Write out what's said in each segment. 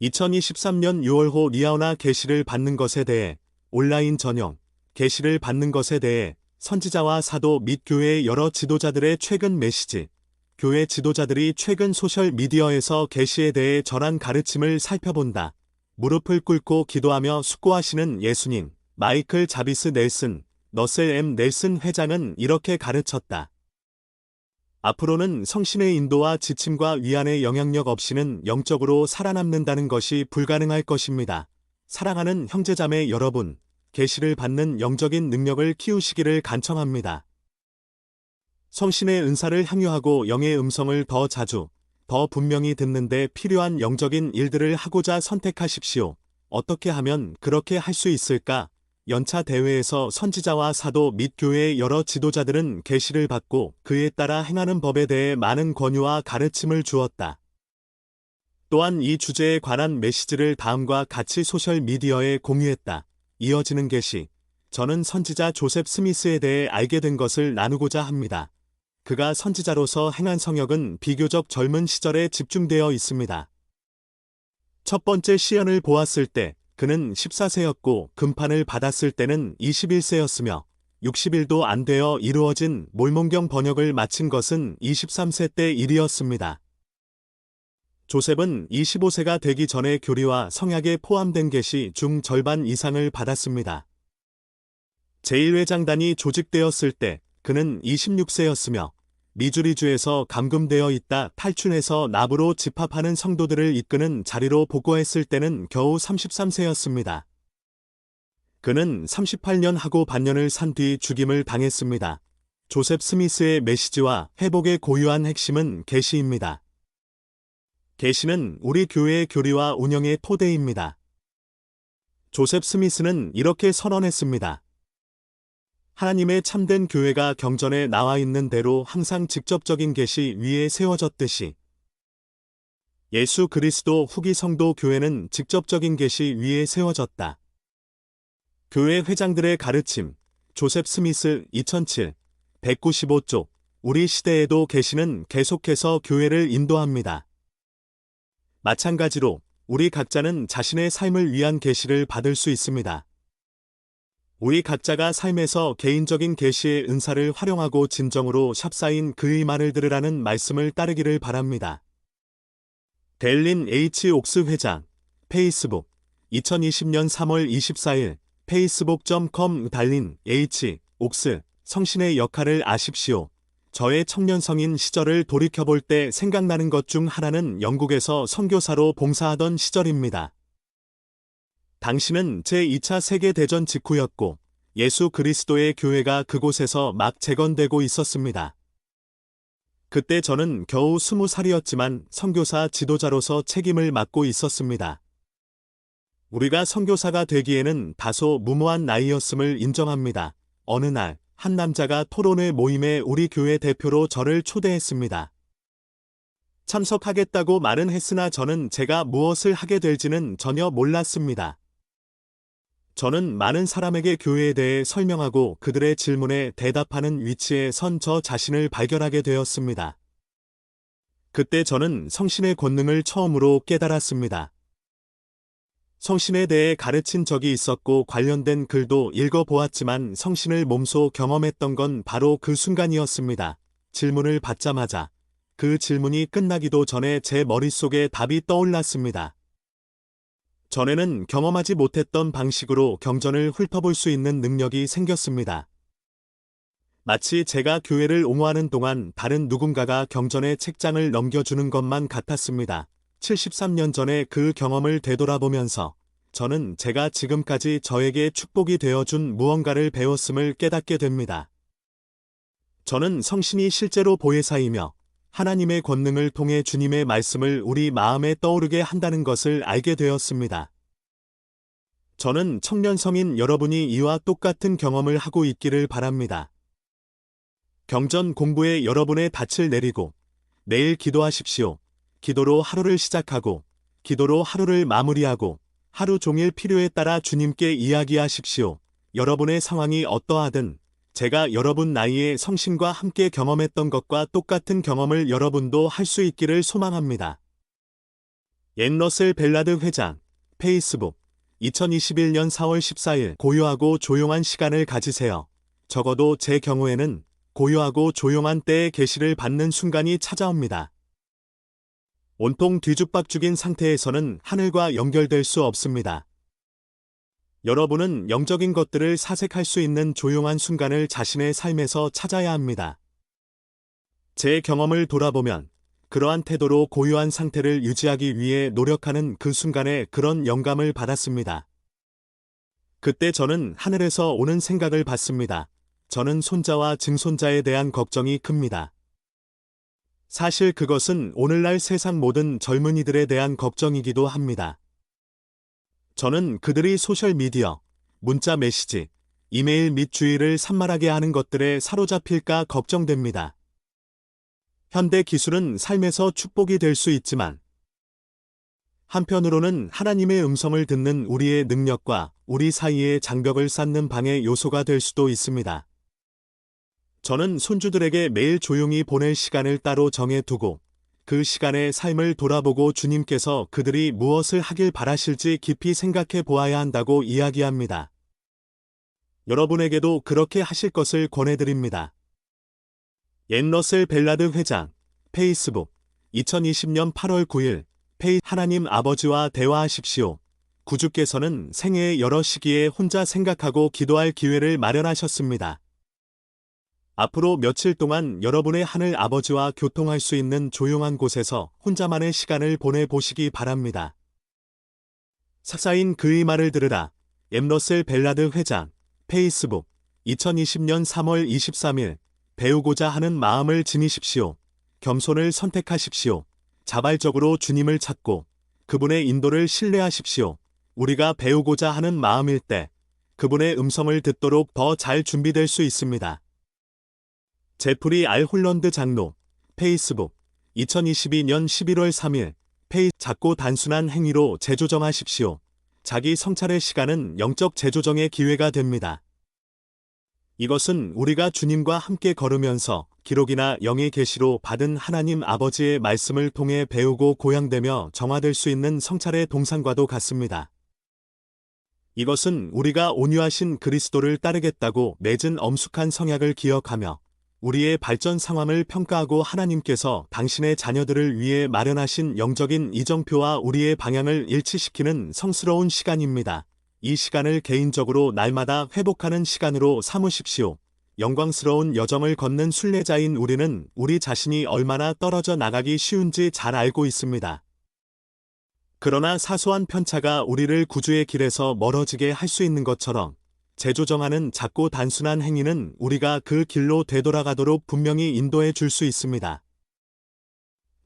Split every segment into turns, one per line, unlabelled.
2023년 6월호 리아오나 계시를 받는 것에 대해 온라인 전용 계시를 받는 것에 대해 선지자와 사도 및 교회의 여러 지도자들의 최근 메시지, 교회 지도자들이 최근 소셜미디어에서 계시에 대해 전한 가르침을 살펴본다. 무릎을 꿇고 기도하며 숙고하시는 예수님, 마이클 자비스 넬슨, 러셀 M. 넬슨 회장은 이렇게 가르쳤다. 앞으로는 성신의 인도와 지침과 위안의 영향력 없이는 영적으로 살아남는다는 것이 불가능할 것입니다. 사랑하는 형제자매 여러분, 계시를 받는 영적인 능력을 키우시기를 간청합니다. 성신의 은사를 향유하고 영의 음성을 더 자주, 더 분명히 듣는 데 필요한 영적인 일들을 하고자 선택하십시오. 어떻게 하면 그렇게 할 수 있을까? 연차 대회에서 선지자와 사도 및 교회의 여러 지도자들은 계시를 받고 그에 따라 행하는 법에 대해 많은 권유와 가르침을 주었다. 또한 이 주제에 관한 메시지를 다음과 같이 소셜미디어에 공유했다. 이어지는 계시. 저는 선지자 조셉 스미스에 대해 알게 된 것을 나누고자 합니다. 그가 선지자로서 행한 성역은 비교적 젊은 시절에 집중되어 있습니다. 첫 번째 시연을 보았을 때 그는 14세였고 금판을 받았을 때는 21세였으며 60일도 안 되어 이루어진 몰몬경 번역을 마친 것은 23세 때 일이었습니다. 조셉은 25세가 되기 전에 교리와 성약에 포함된 계시 중 절반 이상을 받았습니다. 제1회장단이 조직되었을 때 그는 26세였으며 미주리주에서 감금되어 있다 탈출해서 나부로 집합하는 성도들을 이끄는 자리로 복거했을 때는 겨우 33세였습니다. 그는 38년 하고 반년을 산 뒤 죽임을 당했습니다. 조셉 스미스의 메시지와 회복의 고유한 핵심은 계시입니다. 계시는 우리 교회의 교리와 운영의 토대입니다. 조셉 스미스는 이렇게 선언했습니다. 하나님의 참된 교회가 경전에 나와 있는 대로 항상 직접적인 계시 위에 세워졌듯이 예수 그리스도 후기 성도 교회는 직접적인 계시 위에 세워졌다. 교회 회장들의 가르침, 조셉 스미스 2007, 195쪽, 우리 시대에도 계시는 계속해서 교회를 인도합니다. 마찬가지로 우리 각자는 자신의 삶을 위한 계시를 받을 수 있습니다. 우리 각자가 삶에서 개인적인 계시의 은사를 활용하고 진정으로 샵사인 그의 말을 들으라는 말씀을 따르기를 바랍니다. 델린 H. 옥스 회장, 페이스북, 2020년 3월 24일, facebook.com 달린 H. 옥스, 성신의 역할을 아십시오. 저의 청년성인 시절을 돌이켜볼 때 생각나는 것 중 하나는 영국에서 선교사로 봉사하던 시절입니다. 당시는 제2차 세계대전 직후였고 예수 그리스도의 교회가 그곳에서 막 재건되고 있었습니다. 그때 저는 겨우 20살이었지만 선교사 지도자로서 책임을 맡고 있었습니다. 우리가 선교사가 되기에는 다소 무모한 나이였음을 인정합니다. 어느 날 한 남자가 토론회 모임에 우리 교회 대표로 저를 초대했습니다. 참석하겠다고 말은 했으나 저는 제가 무엇을 하게 될지는 전혀 몰랐습니다. 저는 많은 사람에게 교회에 대해 설명하고 그들의 질문에 대답하는 위치에 선 저 자신을 발견하게 되었습니다. 그때 저는 성신의 권능을 처음으로 깨달았습니다. 성신에 대해 가르친 적이 있었고 관련된 글도 읽어보았지만 성신을 몸소 경험했던 건 바로 그 순간이었습니다. 질문을 받자마자 그 질문이 끝나기도 전에 제 머릿속에 답이 떠올랐습니다. 전에는 경험하지 못했던 방식으로 경전을 훑어볼 수 있는 능력이 생겼습니다. 마치 제가 교회를 옹호하는 동안 다른 누군가가 경전의 책장을 넘겨주는 것만 같았습니다. 73년 전에 그 경험을 되돌아보면서 저는 제가 지금까지 저에게 축복이 되어준 무언가를 배웠음을 깨닫게 됩니다. 저는 성신이 실제로 보혜사이며 하나님의 권능을 통해 주님의 말씀을 우리 마음에 떠오르게 한다는 것을 알게 되었습니다. 저는 청년성인 여러분이 이와 똑같은 경험을 하고 있기를 바랍니다. 경전 공부에 여러분의 닻을 내리고 매일 기도하십시오. 기도로 하루를 시작하고 기도로 하루를 마무리하고 하루 종일 필요에 따라 주님께 이야기하십시오. 여러분의 상황이 어떠하든 제가 여러분 나이에 성신과 함께 경험했던 것과 똑같은 경험을 여러분도 할 수 있기를 소망합니다. 앤러셀 벨라드 회장, 페이스북, 2021년 4월 14일 고요하고 조용한 시간을 가지세요. 적어도 제 경우에는 고요하고 조용한 때에 계시를 받는 순간이 찾아옵니다. 온통 뒤죽박죽인 상태에서는 하늘과 연결될 수 없습니다. 여러분은 영적인 것들을 사색할 수 있는 조용한 순간을 자신의 삶에서 찾아야 합니다. 제 경험을 돌아보면 그러한 태도로 고요한 상태를 유지하기 위해 노력하는 그 순간에 그런 영감을 받았습니다. 그때 저는 하늘에서 오는 생각을 받습니다. 저는 손자와 증손자에 대한 걱정이 큽니다. 사실 그것은 오늘날 세상 모든 젊은이들에 대한 걱정이기도 합니다. 저는 그들이 소셜미디어, 문자 메시지, 이메일 및 주의를 산만하게 하는 것들에 사로잡힐까 걱정됩니다. 현대 기술은 삶에서 축복이 될 수 있지만 한편으로는 하나님의 음성을 듣는 우리의 능력과 우리 사이에 장벽을 쌓는 방해 요소가 될 수도 있습니다. 저는 손주들에게 매일 조용히 보낼 시간을 따로 정해두고 그 시간의 삶을 돌아보고 주님께서 그들이 무엇을 하길 바라실지 깊이 생각해 보아야 한다고 이야기합니다. 여러분에게도 그렇게 하실 것을 권해드립니다. 앤러셀 벨라드 회장, 페이스북, 2020년 8월 9일, 하나님 아버지와 대화하십시오. 구주께서는 생애의 여러 시기에 혼자 생각하고 기도할 기회를 마련하셨습니다. 앞으로 며칠 동안 여러분의 하늘 아버지와 교통할 수 있는 조용한 곳에서 혼자만의 시간을 보내보시기 바랍니다. 사사인 그의 말을 들으라. 앤러셀 벨라드 회장, 페이스북, 2020년 3월 23일, 배우고자 하는 마음을 지니십시오. 겸손을 선택하십시오. 자발적으로 주님을 찾고 그분의 인도를 신뢰하십시오. 우리가 배우고자 하는 마음일 때 그분의 음성을 듣도록 더 잘 준비될 수 있습니다. 제프리 R. 홀런드 장로, 페이스북, 2022년 11월 3일, 작고 단순한 행위로 재조정하십시오. 자기 성찰의 시간은 영적 재조정의 기회가 됩니다. 이것은 우리가 주님과 함께 걸으면서 기록이나 영의 계시로 받은 하나님 아버지의 말씀을 통해 배우고 고양되며 정화될 수 있는 성찰의 동상과도 같습니다. 이것은 우리가 온유하신 그리스도를 따르겠다고 맺은 엄숙한 성약을 기억하며 우리의 발전 상황을 평가하고 하나님께서 당신의 자녀들을 위해 마련하신 영적인 이정표와 우리의 방향을 일치시키는 성스러운 시간입니다. 이 시간을 개인적으로 날마다 회복하는 시간으로 삼으십시오. 영광스러운 여정을 걷는 순례자인 우리는 우리 자신이 얼마나 떨어져 나가기 쉬운지 잘 알고 있습니다. 그러나 사소한 편차가 우리를 구주의 길에서 멀어지게 할 수 있는 것처럼 재조정하는 작고 단순한 행위는 우리가 그 길로 되돌아가도록 분명히 인도해 줄 수 있습니다.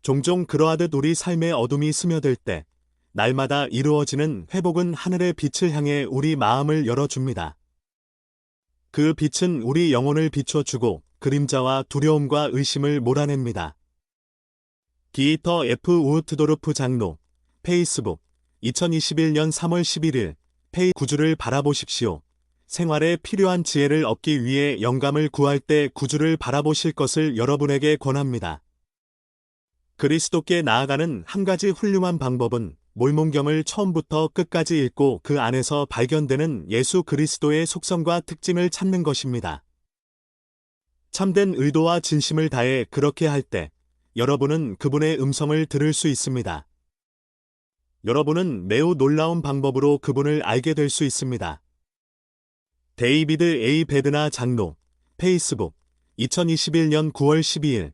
종종 그러하듯 우리 삶의 어둠이 스며들 때 날마다 이루어지는 회복은 하늘의 빛을 향해 우리 마음을 열어줍니다. 그 빛은 우리 영혼을 비춰주고 그림자와 두려움과 의심을 몰아냅니다. 디이터 F. 우트도르프 장로, 페이스북, 2021년 3월 11일, 구주를 바라보십시오. 생활에 필요한 지혜를 얻기 위해 영감을 구할 때 구주를 바라보실 것을 여러분에게 권합니다. 그리스도께 나아가는 한 가지 훌륭한 방법은 몰몬경을 처음부터 끝까지 읽고 그 안에서 발견되는 예수 그리스도의 속성과 특징을 찾는 것입니다. 참된 의도와 진심을 다해 그렇게 할 때 여러분은 그분의 음성을 들을 수 있습니다. 여러분은 매우 놀라운 방법으로 그분을 알게 될 수 있습니다. 데이비드 A. 베드나 장로, 페이스북, 2021년 9월 12일,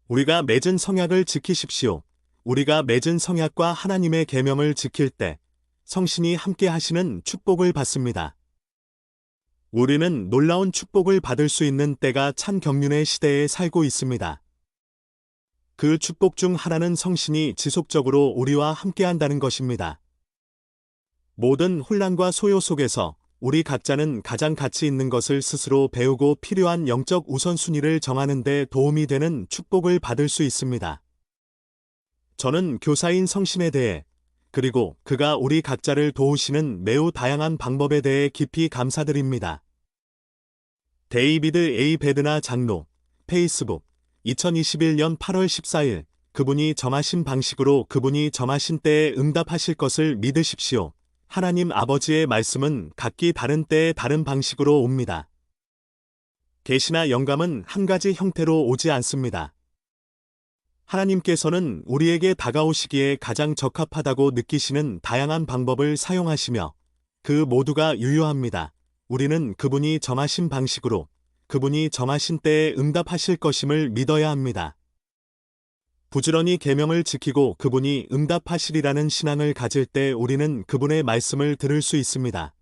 우리가 맺은 성약을 지키십시오. 우리가 맺은 성약과 하나님의 계명을 지킬 때 성신이 함께 하시는 축복을 받습니다. 우리는 놀라운 축복을 받을 수 있는 때가 찬 경륜의 시대에 살고 있습니다. 그 축복 중 하나는 성신이 지속적으로 우리와 함께한다는 것입니다. 모든 혼란과 소요 속에서 우리 각자는 가장 가치 있는 것을 스스로 배우고 필요한 영적 우선순위를 정하는 데 도움이 되는 축복을 받을 수 있습니다. 저는 교사인 성신에 대해 그리고 그가 우리 각자를 도우시는 매우 다양한 방법에 대해 깊이 감사드립니다. 데이비드 A. 베드나 장로, 페이스북, 2021년 8월 14일, 그분이 정하신 방식으로 그분이 정하신 때에 응답하실 것을 믿으십시오. 하나님 아버지의 말씀은 각기 다른 때에 다른 방식으로 옵니다. 계시나 영감은 한 가지 형태로 오지 않습니다. 하나님께서는 우리에게 다가오시기에 가장 적합하다고 느끼시는 다양한 방법을 사용하시며 그 모두가 유효합니다. 우리는 그분이 정하신 방식으로 그분이 정하신 때에 응답하실 것임을 믿어야 합니다. 부지런히 계명을 지키고 그분이 응답하시리라는 신앙을 가질 때 우리는 그분의 말씀을 들을 수 있습니다.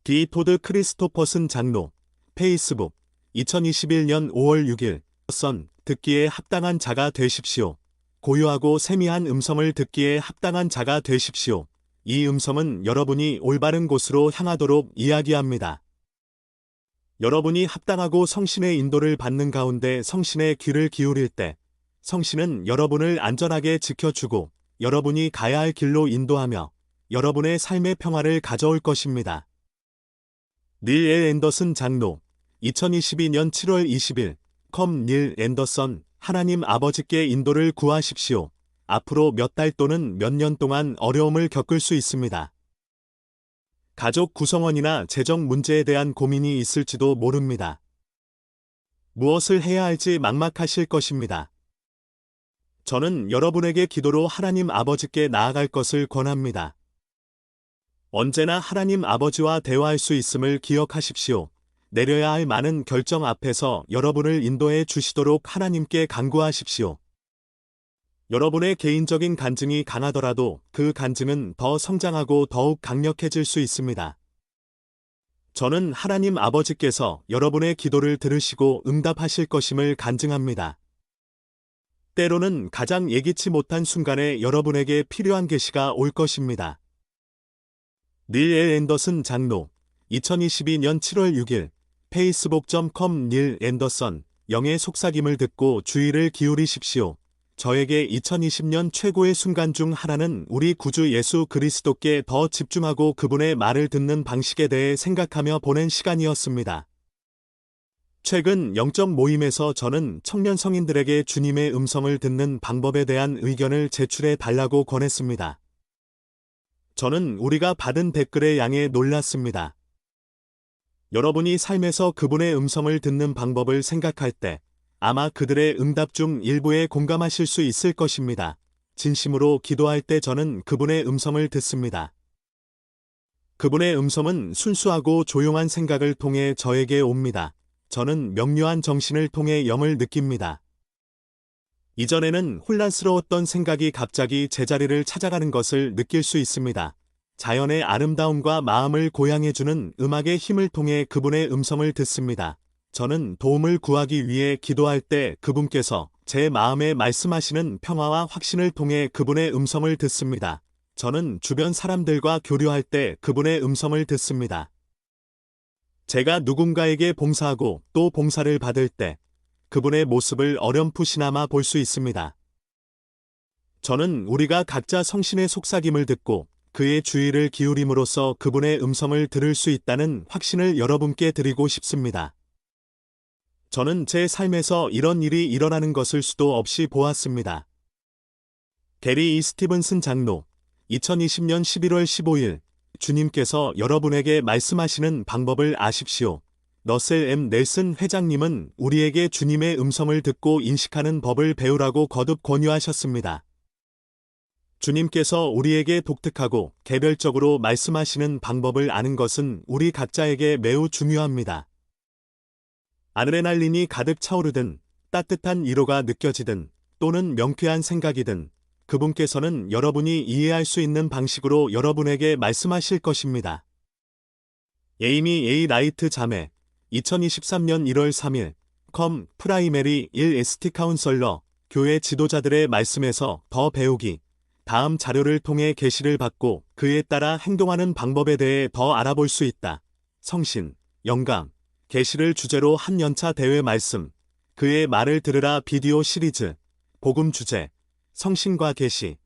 디 토드 크리스토퍼슨 장로, 페이스북, 2021년 5월 6일, 선, 듣기에 합당한 자가 되십시오. 고요하고 세미한 음성을 듣기에 합당한 자가 되십시오. 이 음성은 여러분이 올바른 곳으로 향하도록 이야기합니다. 여러분이 합당하고 성신의 인도를 받는 가운데 성신의 귀를 기울일 때, 성신은 여러분을 안전하게 지켜주고 여러분이 가야 할 길로 인도하며 여러분의 삶의 평화를 가져올 것입니다. 닐 엘 앤더슨 장로, 2022년 7월 20일, 컴 닐 앤더슨, 하나님 아버지께 인도를 구하십시오. 앞으로 몇 달 또는 몇 년 동안 어려움을 겪을 수 있습니다. 가족 구성원이나 재정 문제에 대한 고민이 있을지도 모릅니다. 무엇을 해야 할지 막막하실 것입니다. 저는 여러분에게 기도로 하나님 아버지께 나아갈 것을 권합니다. 언제나 하나님 아버지와 대화할 수 있음을 기억하십시오. 내려야 할 많은 결정 앞에서 여러분을 인도해 주시도록 하나님께 간구하십시오. 여러분의 개인적인 간증이 강하더라도 그 간증은 더 성장하고 더욱 강력해질 수 있습니다. 저는 하나님 아버지께서 여러분의 기도를 들으시고 응답하실 것임을 간증합니다. 때로는 가장 예기치 못한 순간에 여러분에게 필요한 계시가 올 것입니다. 닐 엘 앤더슨 장로, 2022년 7월 6일, facebook.com 닐 앤더슨, 영의 속삭임을 듣고 주의를 기울이십시오. 저에게 2020년 최고의 순간 중 하나는 우리 구주 예수 그리스도께 더 집중하고 그분의 말을 듣는 방식에 대해 생각하며 보낸 시간이었습니다. 최근 영적 모임에서 저는 청년 성인들에게 주님의 음성을 듣는 방법에 대한 의견을 제출해 달라고 권했습니다. 저는 우리가 받은 댓글에 양해 놀랐습니다. 여러분이 삶에서 그분의 음성을 듣는 방법을 생각할 때 아마 그들의 응답 중 일부에 공감하실 수 있을 것입니다. 진심으로 기도할 때 저는 그분의 음성을 듣습니다. 그분의 음성은 순수하고 조용한 생각을 통해 저에게 옵니다. 저는 명료한 정신을 통해 영을 느낍니다. 이전에는 혼란스러웠던 생각이 갑자기 제자리를 찾아가는 것을 느낄 수 있습니다. 자연의 아름다움과 마음을 고양해주는 음악의 힘을 통해 그분의 음성을 듣습니다. 저는 도움을 구하기 위해 기도할 때 그분께서 제 마음에 말씀하시는 평화와 확신을 통해 그분의 음성을 듣습니다. 저는 주변 사람들과 교류할 때 그분의 음성을 듣습니다. 제가 누군가에게 봉사하고 또 봉사를 받을 때 그분의 모습을 어렴풋이나마 볼 수 있습니다. 저는 우리가 각자 성신의 속삭임을 듣고 그의 주의를 기울임으로써 그분의 음성을 들을 수 있다는 확신을 여러분께 드리고 싶습니다. 저는 제 삶에서 이런 일이 일어나는 것을 수도 없이 보았습니다. 게리 이 스티븐슨 장로, 2020년 11월 15일, 주님께서 여러분에게 말씀하시는 방법을 아십시오. 러셀 M. 넬슨 회장님은 우리에게 주님의 음성을 듣고 인식하는 법을 배우라고 거듭 권유하셨습니다. 주님께서 우리에게 독특하고 개별적으로 말씀하시는 방법을 아는 것은 우리 각자에게 매우 중요합니다. 아드레날린이 가득 차오르든 따뜻한 위로가 느껴지든 또는 명쾌한 생각이든 그분께서는 여러분이 이해할 수 있는 방식으로 여러분에게 말씀하실 것입니다. 에이미 A. 라이트 자매, 2023년 1월 3일, 컴 프라이메리 1 ST 카운셀러, 교회 지도자들의 말씀에서 더 배우기, 다음 자료를 통해 계시를 받고 그에 따라 행동하는 방법에 대해 더 알아볼 수 있다. 성신, 영감, 계시를 주제로 한 연차 대회 말씀, 그의 말을 들으라 비디오 시리즈, 복음 주제, 성신과 계시,